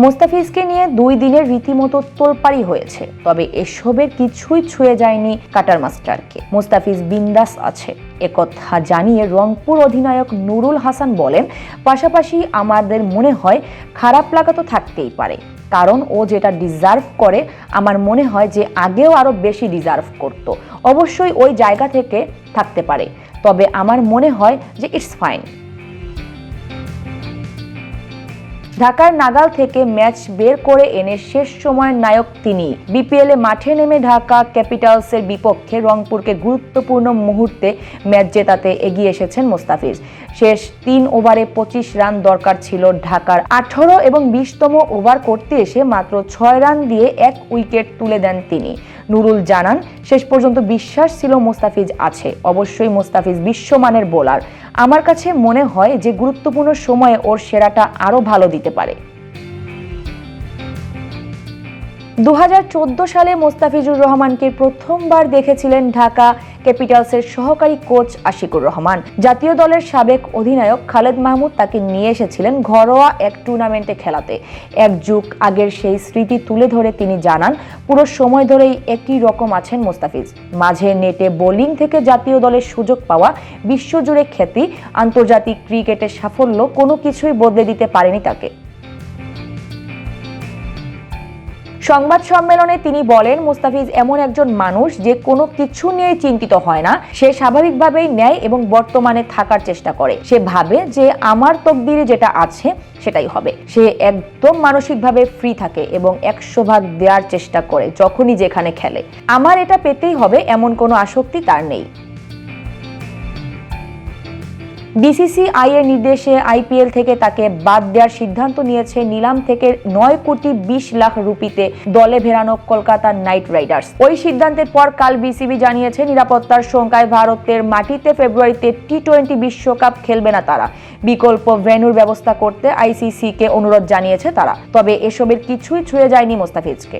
মোস্তাফিজকে নিয়ে 2 দিনের রীতিমতো তোলপাড়ি হয়েছে, তবে এসবের কিছুই ছুঁয়ে যায়নি কাটার মাস্টারকে। মোস্তাফিজ বিন্দাস আছে একথা জানিয়ে রংপুর অধিনায়ক নুরুল হাসান বলেন, পাশাপাশি আমাদের মনে হয় খারাপ লাগা তো থাকতেই পারে, কারণ ও যেটা ডিজার্ভ করে আমার মনে হয় যে আগেও আরো বেশি ডিজার্ভ করত। অবশ্যই ওই জায়গা থেকে থাকতে পারে, তবে আমার মনে হয় যে ইটস ফাইন। ঢাকার নাগাল থেকে ম্যাচ বের করে এনে শেষ সময়ের নায়ক তিনি। বিপিএলে মাঠে নেমে ঢাকা ক্যাপিটালসের বিপক্ষে রংপুরকে গুরুত্বপূর্ণ মুহূর্তে ম্যাচ জেতাতে এগিয়ে এসেছেন মোস্তাফিজ। শেষ 3 ওভারে 25 রান দরকার ছিল ঢাকার। 18 এবং 20তম ওভার করতে এসে মাত্র 6 রান দিয়ে 1 উইকেট তুলে দেন তিনি। নুরুল জানান, শেষ পর্যন্ত বিশ্বাস ছিল মোস্তাফিজ আছে। অবশ্যই মোস্তাফিজ বিশ্বমানের বোলার। আমার কাছে মনে হয় যে গুরুত্বপূর্ণ সময়ে ওর সেরাটা আরো ভালো দিতে পারে। 2014 সালে মোস্তাফিজুর রহমানকে প্রথমবার দেখেছিলেন ঢাকা ক্যাপিটালসের সহকারী কোচ আশিকুর রহমান। জাতীয় দলের সাবেক অধিনায়ক খালেদ মাহমুদ তাকে নিয়ে এসেছিলেন ঘরোয়া এক টুর্নামেন্টে খেলাতে। 1 যুগ আগের সেই স্মৃতি তুলে ধরে তিনি জানান, পুরো সময় ধরেই একই রকম আছেন মোস্তাফিজ। মাঝে নেটে বোলিং থেকে জাতীয় দলের সুযোগ পাওয়া, বিশ্বজুড়ে খ্যাতি, আন্তর্জাতিক ক্রিকেটের সাফল্য কোনো কিছুই বদলে দিতে পারেনি তাকে। সংবাদ সম্মেলনে তিনি বলেন, মোস্তাফিজ এমন একজন মানুষ যে কোনো কিছু নিয়ে চিন্তিত হয় না। সে স্বাভাবিকভাবেই ন্যায় এবং বর্তমানে থাকার চেষ্টা করে। সে ভাবে যে আমার তকদিরে যেটা আছে সেটাই হবে। সে একদম মানসিকভাবে ফ্রি থাকে এবং 100% দেওয়ার চেষ্টা করে যখনই যেখানে খেলে। আমার এটা পেতেই হবে এমন কোনো আসক্তি তার নেই। বিসিসিআই এর নির্দেশে আইপিএল থেকে তাকে বাদ দেওয়ার সিদ্ধান্ত নিয়েছে নিলাম থেকে 9 কোটি 20 লাখ রুপিতে দলে ফেরানো কলকাতা নাইট রাইডার্স। ওই সিদ্ধান্তের পর কাল বিসিবি জানিয়েছে নিরাপত্তার শঙ্কায় ভারতের মাটিতে ফেব্রুয়ারিতে টি-20 বিশ্বকাপ খেলবে না তারা। বিকল্প ভেন্যুর ব্যবস্থা করতে আইসিসি কে অনুরোধ জানিয়েছে তারা। তবে এসবের কিছুই ছুঁয়ে যায়নি মোস্তাফিজকে।